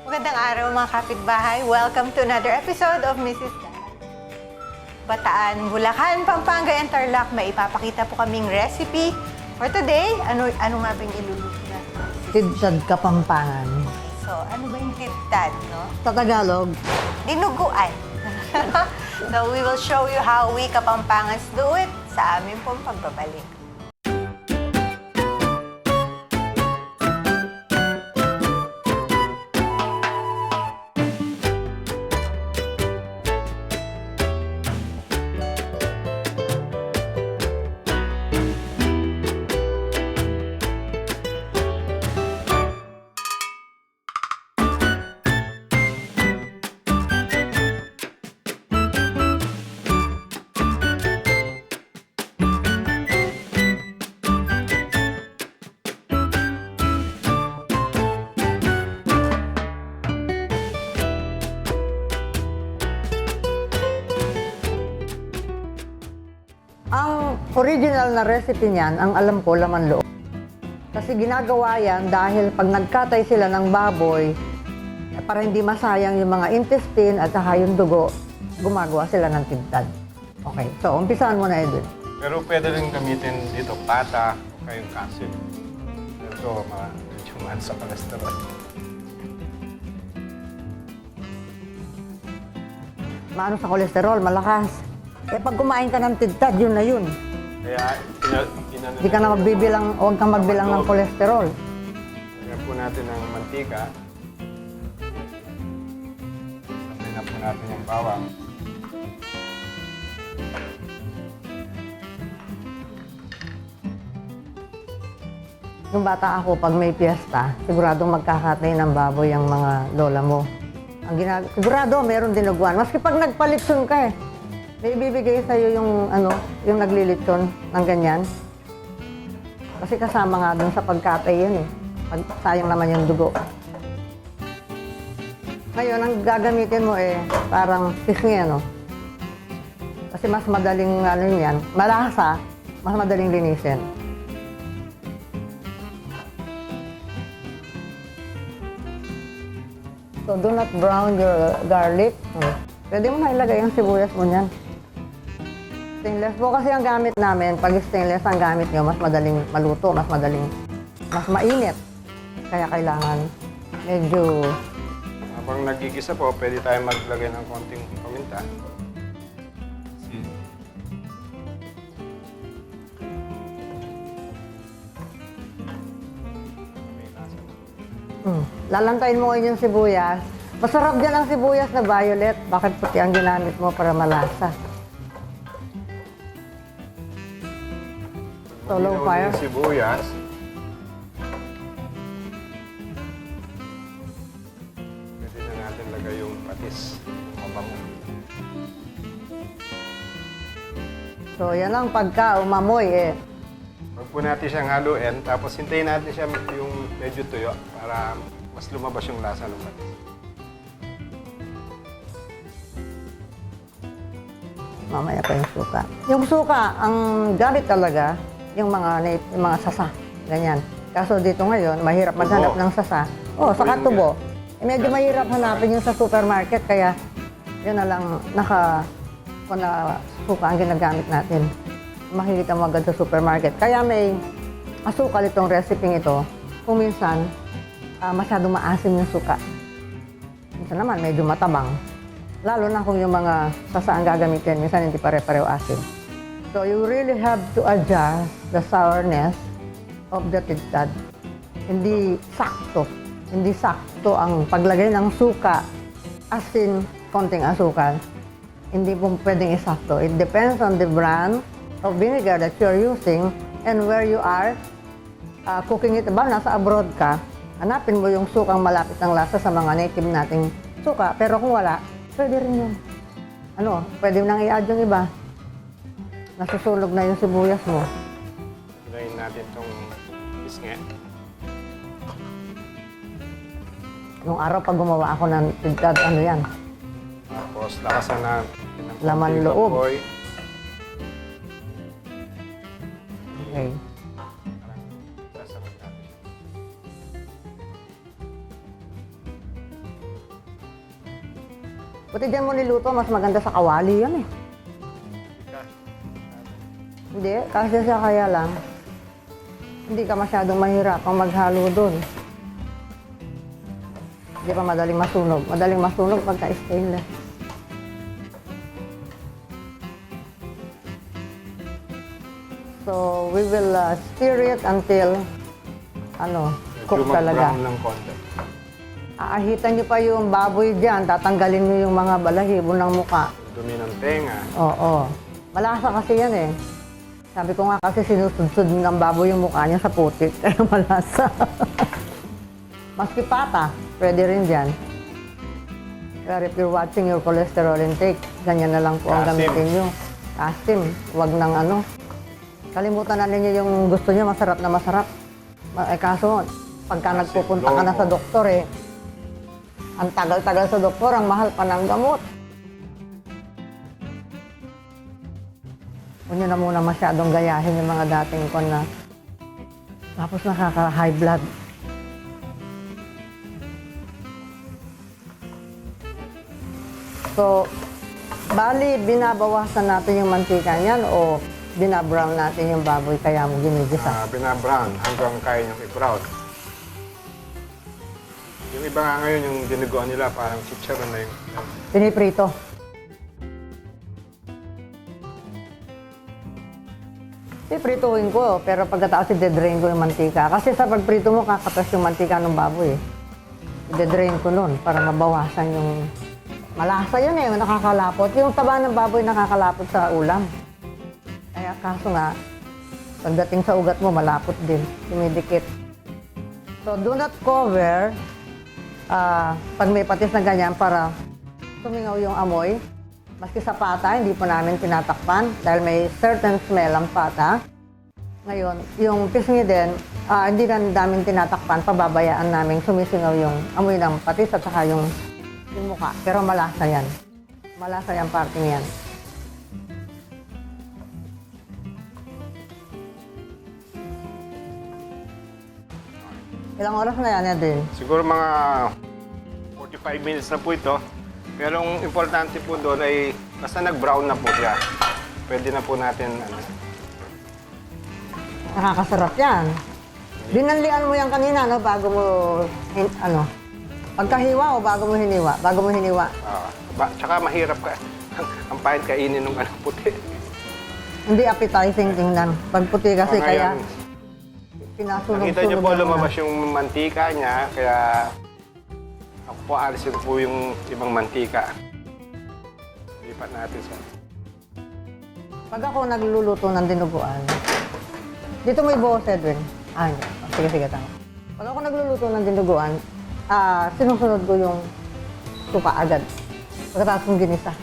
Magandang araw mga kapitbahay. Welcome to another episode of Mrs. Bataan, Bulacan, Pampanga, and Tarlac. May ipapakita po kaming recipe. For today, ano nga ba yung iluluto natin? Tidtad Kapampangan. So, ano ba yung tidtad, no? Sa Tagalog, Dinuguan. So, we will show you how we Kapampangans do it sa aming pong pagbabalik. ang original na recipe niyan, ang alam ko, laman loob. Kasi ginagawa yan dahil pag nagkatay sila ng baboy, para hindi masayang yung mga intestine at saka yung dugo, gumagawa sila ng tidtad. Okay, so umpisahan mo na, Edwin. Pero pwede rin gamitin dito pata o kayong kasil. Ito, medyo mahal sa cholesterol. Maano sa kolesterol, malakas. Eh pag kumain ka ng tidtad, yun na yun. Kaya, Hindi ka na magbibilang, huwag kang magbilang ng kolesterol. Lagyan po natin ng mantika. Sabay na po natin yung bawang. Nung bata ako, pag may piyesta, siguradong magkakatay ng baboy ang mga lola mo. Sigurado, meron dinuguan. Maski pag nagpalitson ka may ibibigay sa'yo yung naglilitson ng ganyan. Kasi kasama nga dun sa pagkatay yan sayang naman yung dugo. Ngayon, ang gagamitin mo parang pisngi, Kasi mas madaling, yan, malasa, mas madaling linisin. So, do not brown your garlic. Pwede mo na ilagay ang sibuyas mo niyan. Stainless po kasi ang gamit namin. Pag stainless ang gamit nyo, mas madaling maluto, mas mainit. Kaya kailangan medyo... Habang nagigisa po, pwede tayo maglagay ng konting paminta. May lasa. Lalantayin mo ngayon yung sibuyas. Masarap dyan ang sibuyas na violet. Bakit puti ang ginamit mo para malasa? So, low fire. Yung sibuyas. Pwede na natin lagay yung patis. Mabango. So, yan ang pagka umamoy Huwag po natin siyang haluin, tapos hintayin natin siya yung medyo tuyo para mas lumabas yung lasa ng patis. Mamaya pa yung suka. Yung suka, ang gamit talaga, yung mga sasa. Ganyan. Kaso dito ngayon, mahirap maghanap ng sasa. Saka tubo. Medyo mahirap hanapin yung sa supermarket, kaya yun na lang suka ang ginagamit natin. Makikita mo agad sa supermarket. Kaya may asukal itong recipe ito. Kung minsan, masyadong maasim yung suka. Minsan naman, medyo matabang. Lalo na kung yung mga sasa ang gagamitin, minsan hindi pare-pareho asin. So you really have to adjust the sourness of the tidtad. Hindi sakto ang paglagay ng suka, asin, konting asukal. Hindi po pwedeng isakto. It depends on the brand of vinegar that you're using and where you are cooking it. Nasa abroad ka, hanapin mo yung sukang malapit ng lasa sa mga native nating suka. Pero kung wala, pwede rin yun. Pwede nang i-add yung iba. Nasusunog na yung sibuyas mo. Lagyan natin itong pisngi. Nung araw pag gumawa ako ng tidtad, yan? Tapos lakasan natin ng Laman konting loob. baboy. Okay. Buti dyan mo niluto, mas maganda sa kawali yan eh. Hindi, kasi siya kaya lang, hindi ka masyadong mahirapang maghalo doon. Hindi pa madaling masunog. Madaling masunog pagka stainless. So, we will stir it until, cook Medyo talaga. mag-brown ng konti. Aahitan nyo pa yung baboy dyan, tatanggalin nyo yung mga balahibo ng muka. Dumi ng tenga. Oo. Malasa kasi yan eh. Sabi ko nga kasi sinusudsud ng baboy yung mukha niya sa putik, kaya malasa. Maski pata, pwede rin dyan. Pero if you're watching your cholesterol intake, ganyan na lang po ang Asim. gamitin nyo. Asim, wag ng Kalimutan na ninyo yung gusto nyo, masarap na masarap. Kaso, pagka nagpupunta ka na sa doktor ang tagal-tagal sa doktor, ang mahal pa ng gamot. Huwag nyo na muna masyadong gayahin yung mga dating kon na. Tapos nakaka-high blood. So, bali, binabawasan natin yung mantika niyan o binabrown natin yung baboy kaya mo ginigisa. Binabrown hanggang kaya niyong i-brown. Yung iba nga ngayon, yung dinuguan nila, parang chicharon na yung... Piniprito. Piprituhin ko, pero pagkatapos i-drain ko yung mantika. Kasi sa pagprito mo, kakatas yung mantika ng baboy. I-drain ko nun para mabawasan yung... Malasa yun nakakalapot. Yung taba ng baboy nakakalapot sa ulam. Kaya kaso nga, pagdating sa ugat mo, malapot din. Dumidikit. So, do not cover pag may patis na ganyan para sumingaw yung amoy. Maski sa pata, hindi po namin tinatakpan dahil may certain smell ang pata. Ngayon, yung pisngi din, hindi na namin tinatakpan, pababayaan namin sumisingaw yung amoy ng patis at saka yung mukha. Pero malasa yan. Malasa yung parting yan. Ilang oras na yan, Edwin? Siguro mga 45 minutes na po ito. Pero ang importante po doon ay basta nag-brown na po siya. Pwede na po natin Nakakasarap yan. Binanlian mo yan kanina, bago mo, pagkahiwa o bago mo hiniwa? Bago mo hiniwa. tsaka mahirap ka. Ang pahit kainin ng puti. Hindi appetizing tingnan. Pag puti kasi kaya Ngayon, pinasunog-sunog. nakita niyo po lang lumabas yung mantika niya, kaya ako po alisin po yung ibang mantika. Lipat natin sa... Pag ako nagluluto ng dinuguan, dito may buhos, Edwin. Hindi. Sige, tama. Pag ako nagluluto ng dinuguan, sinusunod ko yung suka agad. Pagkatapos kong ginisa.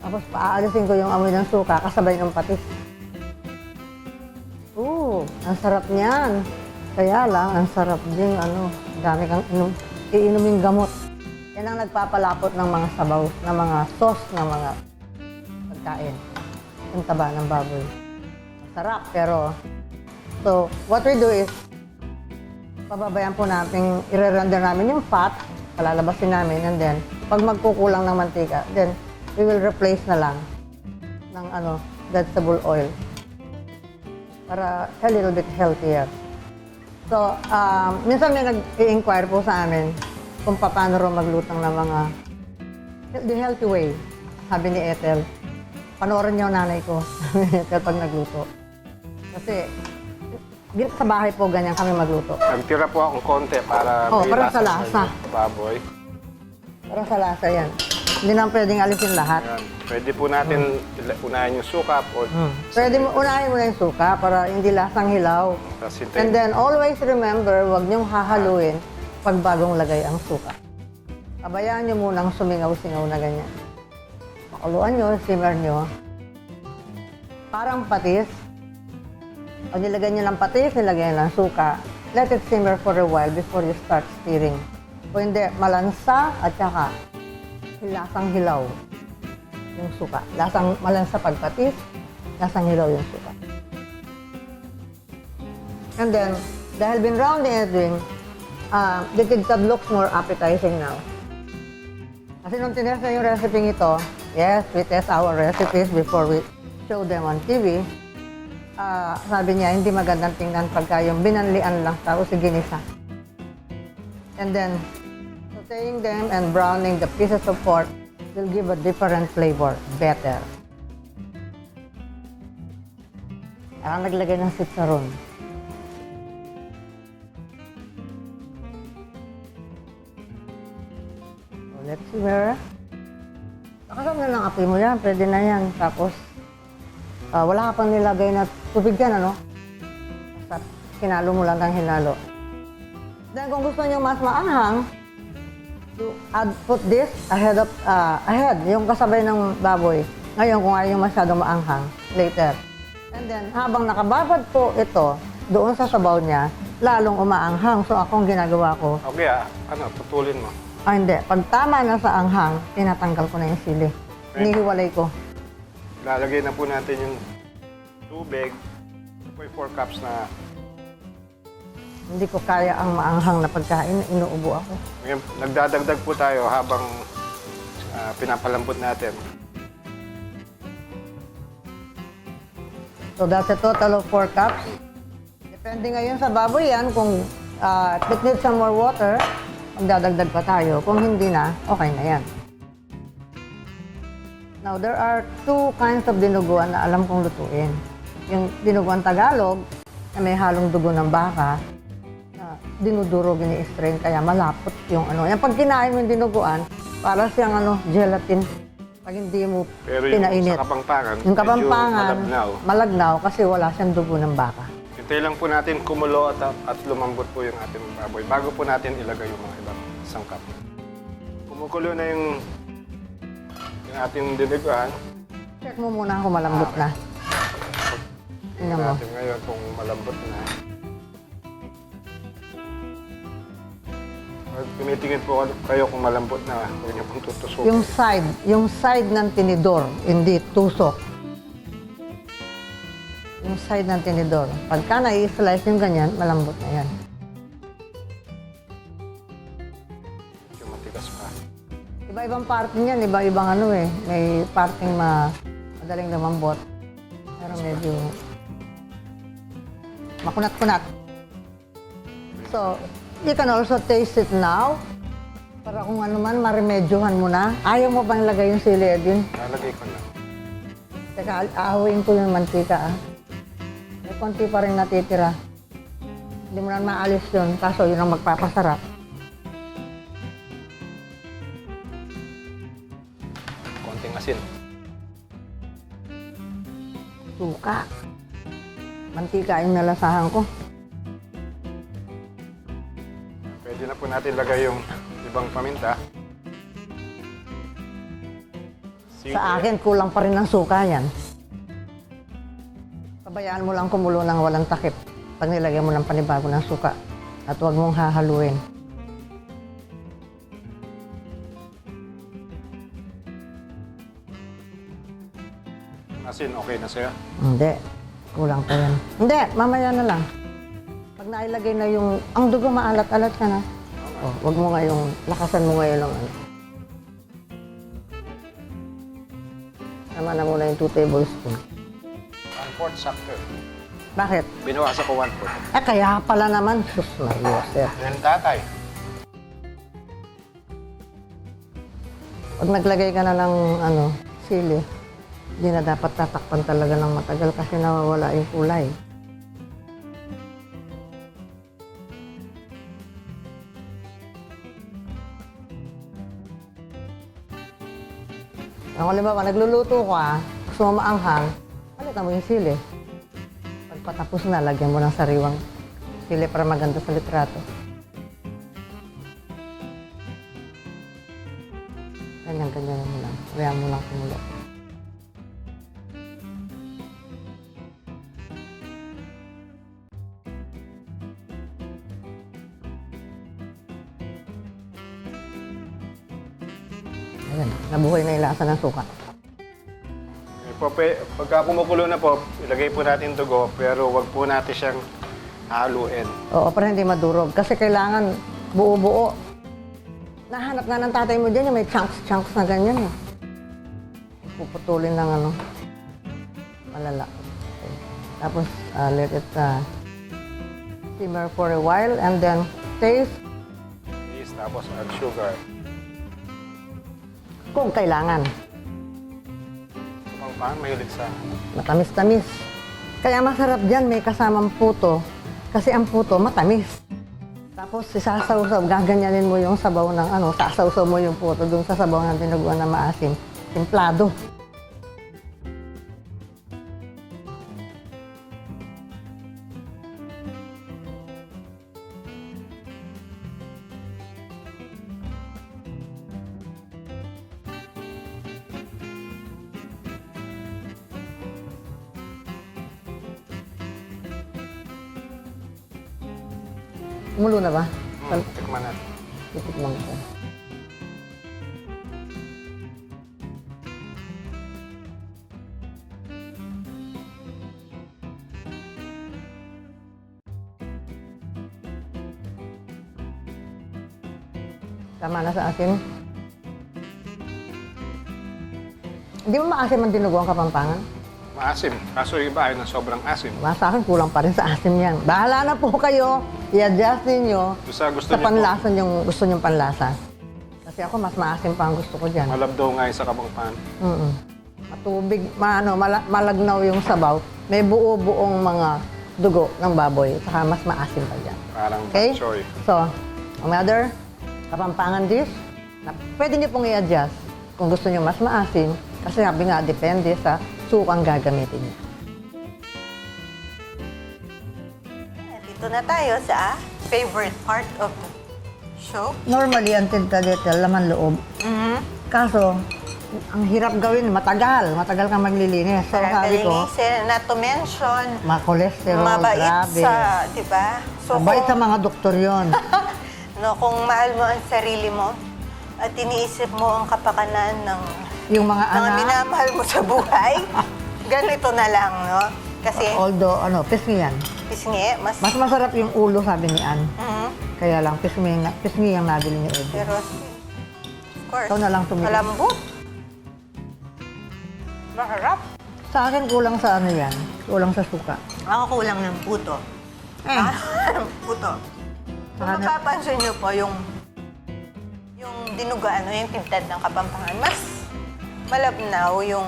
Tapos paaalisin ko yung amoy ng suka kasabay ng patis. Ang sarap niyan. Kaya lang, ang sarap din, dami kang iinuming gamot. Yan ang nagpapalapot ng mga sabaw, ng mga sauce, ng mga pagkain. Yung taba ng baboy. Sarap, pero... So, what we do is, pababayan po natin, i-render namin yung fat, palalabasin namin, and then, pag magkukulang ng mantika, then, we will replace na lang ng vegetable oil para a little bit healthier. So, minsan may nag-i-inquire po sa amin kung paano rin maglutang ng mga the healthy way. Sabi ni Ethel, panoorin niyo nanay ko Ethel pag nagluto. Kasi sa bahay po ganyan kami magluto. Nagtira po akong konti para may para sa lasa. yung baboy. Para sa lasa yan. Hindi naman pwedeng alisin lahat. Ayan. Pwede po natin unahin yung suka o Pwede mo unahin mo na yung suka para hindi lasang hilaw. tapos hintayin. And then always remember, huwag niyong hahaluin pag bagong lagay ang suka. Pabayaan niyo munang sumingaw-singaw na ganyan. Pakuluan niyo, simmer niyo. Parang patis. Pag nilagay niyo ng patis, nilagay niyo ng suka, let it simmer for a while before you start stirring. Kung hindi, malansa at saka lasang hilaw yung suka. Malansa pag patis, lasang hilaw yung suka. And then, dahil binrown ni Edwin, the kidsab looks more appetizing now. Kasi nung tinest na yung recipe ito, yes, we test our recipes before we show them on TV. Sabi niya, hindi magandang tingnan pagka yung binanlian lang tapos ginisa. And then, sauteing them and browning the pieces of pork will give a different flavor, better. Naglagay ng sitsaron. Let's see where. Nakasam na ng apoy mo yan, pwede na yan. Tapos, wala ka pang nilagay na tubig yan, ano? Basta hinalo mo lang ng hinalo. Then kung gusto nyo mas maanghang, put this ahead, yung kasabay ng baboy. Ngayon, kung ayaw masyadong maanghang, later. And then, habang nakababad po ito, doon sa sabaw niya, lalong umaanghang. So, akong ginagawa ko, Okay putulin mo. hindi. Pag tama na sa anghang, tinatanggal ko na yung sili. Inihiwalay ko. Lalagay na po natin yung tubig. Ito po yung 4 cups na Hindi ko kaya ang maanghang na pagkain, inuubo ako. ngayon, nagdadagdag po tayo habang pinapalambot natin. So that's a total of 4 cups. Depende ngayon sa baboy yan, kung it needs some more water, magdadagdag pa tayo. Kung hindi na, okay na yan. Now, there are 2 kinds of dinuguan na alam kong lutuin. Yung dinuguan Tagalog, na may halong dugo ng baka, na dinudurog, ini-strain, kaya malapot yung ano. Yan, pag kinain mo yung dinuguan, para siyang gelatin. Pag hindi mo Pero yung pinainit. sa Kapampangan, Yung Kapampangan, malabnaw. malagnaw kasi wala siyang dugo ng baka. Hintayin lang po natin kumulo at lumambot po yung ating baboy bago po natin ilagay yung mga ibang sangkap. Kumukulo na yung ating dinuguan. Check mo muna kung malambot na. Tingnan mo. Natin ngayon kung malambot na. At tumitingin po kayo kung malambot na, huwag niyo pong tutusukin. Yung side ng tinidor, hindi tusok. Yung side ng tinidor. Pagka na-slice yung ganyan, malambot na yan. Medyo matigas pa. Iba-ibang parte niyan, iba-ibang may parting madaling lumambot. Pero medyo makunat-kunat. So, you can also taste it now. Para kung ano man, maremedyohan mo na. Ayaw mo bang lagay yung sili, Edwin? Lalagay ko na. Teka, ahawain ko yung mantika, May konti pa rin natitira. Hindi mo na maalis yun, kaso yun ang magpapasarap. Konting asin. Suka. Mantika yung nalasahan ko. Pwede na po natin lagay yung ibang paminta. Sili. Sa akin, kulang pa rin ng suka yan. Pabayaan mo lang kumulo ng walang takip pag nilagyan mo ng panibago ng suka. At huwag mong hahaluin. Asin, okay na sa'yo? Hindi. Kulang pa yan. Hindi, mamaya na lang. Pag nailagay na yung... Ang dugo maalat-alat ka na. Oh, huwag mo ngayong... Lakasan mo ngayon ng ano. Tama na muna yung 2 tablespoons. 1/4 sakto. Bakit? Binawasan ko 1/4. Kaya pala naman. Sus, Maria, sir. Then tatay. Pag naglagay ka na ng sili, hindi na dapat tatakpan talaga ng matagal kasi nawawala yung kulay. Kung halimbawa, nagluluto ka, gusto mo maanghang, palitan mo yung sili. Pag patapos na, lagyan mo ng sariwang sili para maganda sa litrato. Ganyan mo lang. Kaya mo lang kumulo. Ayan, nabuhay na yung lasa ng suka. Pagka kumukulo na po, ilagay po natin dugo, pero wag po natin siyang haluin. Oo, para hindi madurog. Kasi kailangan buo-buo. Nahanap nga ng tatay mo dyan, yung may chunks na ganyan eh. Puputulin ng ano, malala. Okay. Tapos, let it simmer for a while and then taste Yeast, tapos add sugar. kung kailangan. Kapampangan, mahilig sa Matamis-tamis. Kaya masarap dyan, may kasamang puto. Kasi ang puto, matamis. Tapos, sasawsaw, gaganyanin mo yung sabaw ng ano, sasawsaw mo yung puto dun sa sabaw ng dinuguan na maasim. Timplado. Umulo na ba? Tikman natin. Titikman ko. Tama na sa asin. Hindi mo maasim ang dinuguan Kapampangan? Maasim. Kaso yung iba ay na sobrang asim. Sa akin, kulang pa rin sa asim yan. Bahala na po kayo. I-adjust ninyo Gusto sa niyo po. panlasa yung gusto nyong panlasa. Kasi ako, mas maasim pa ang gusto ko dyan. Malabdaw nga yung sa Kapampangan. Matubig, malagnaw yung sabaw. May buo-buong mga dugo ng baboy. Saka mas maasim pa dyan. Parang Okay? bok choy. So, another Kapampangan dish na pwede niyo pong i-adjust kung gusto niyo mas maasim. Kasi sabi nga, depende sa sukang gagamitin niyo. Dito na tayo sa favorite part of the show. Normally, ang tinta-detail, laman loob. Kaso, ang hirap gawin, matagal. Matagal kang maglilinis. So, sabi ko, Linisin, not to mention, ma-cholesterol, mabait grabe. sa, di ba? So, Mabait sa kung, mga doktor yon. no, kung mahal mo ang sarili mo at iniisip mo ang kapakanan ng Yung mga mga anak, minamahal mo sa buhay, ganito na lang, no? Kasi, although, pisngi yan. pisngi, mas... Mas masarap yung ulo, sabi ni Ann. Mhm. Kaya lang, pisngi ang nabili ni Eddie. Pero, of course, Ikaw na lang tumingin. malambot. Maharap. Sa akin, kulang sa ano yan. Kulang sa suka. Ako kulang ng puto. Puto. Kung Saka na- mapapansin niyo po, yung dinugaan, yung tintad ng Kapampangan, mas malabnaw yung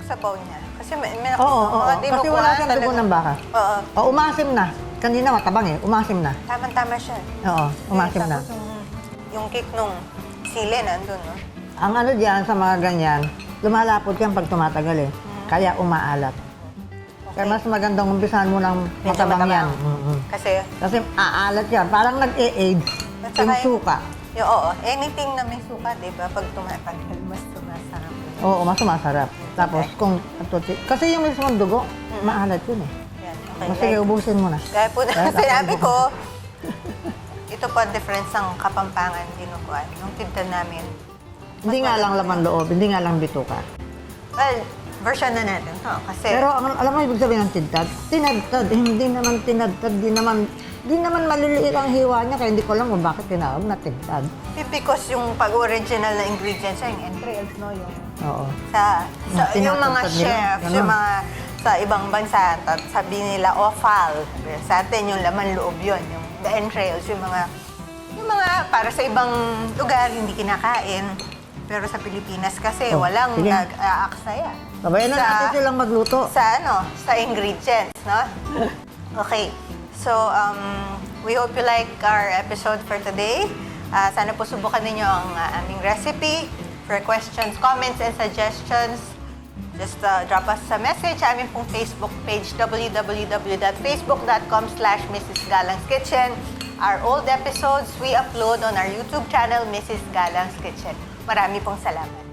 sabaw niya. Kasi may Oo. mga Kasi wala siyang dugo ng baka. Oo. O, umasim na. Kanina matabang eh. Umasim na. Tama-tama siya. Oo, umasim na. Tapos yung cake nung sili nandun, no? Ang ano dyan sa mga ganyan, lumalapot yan pag tumatagal eh. Kaya umaalat. Kaya mas magandang umpisahan mo ng Medyo matabang yan. matabang. Kasi, aalat yan. Parang nag-e-age At saka yung yung- suka. oo, anything na may suka, di ba? Pag tumatagal, mas sumasarap. Oo, mas sumasarap. Tapos kung... Kasi yung mismong dugo, maalat yun eh. Yan, okay. Mas sige, ubusin mo na. Kaya po Kaya sinabi ako- ko, ito po ang difference ng Kapampangan dinuguan. Nung tinta namin. Hindi nga lang laman loob, hindi nga lang bituka. Well, version na natin to. Kasi, Pero alam mo ibig sabihin ng tintad? Tinadtad. Hindi naman tinadtad. Di naman maliliit ang hiwa niya. Kaya hindi ko alam kung bakit tinawag na tintad. because yung pag-original na ingredients, yung entrails, no? Yung Oo. yung mga Tinatagtad nila, chefs, ganun. yung mga sa ibang bansa, sabi nila offal. Sa atin, yung laman loob yun. Yung the entrails, yung mga para sa ibang lugar, hindi kinakain. Pero sa Pilipinas kasi, Oh, walang sige. nag-aaksaya. Sabayan na Sa- natin silang magluto. Sa ingredients, no? Okay. So, we hope you like our episode for today. Sana po subukan ninyo ang aming recipe. For questions, comments, and suggestions, just drop us a message sa aming pong Facebook page, www.facebook.com/Mrs. Galang's Kitchen. Our old episodes we upload on our YouTube channel, Mrs. Galang's Kitchen. Marami pong salamat.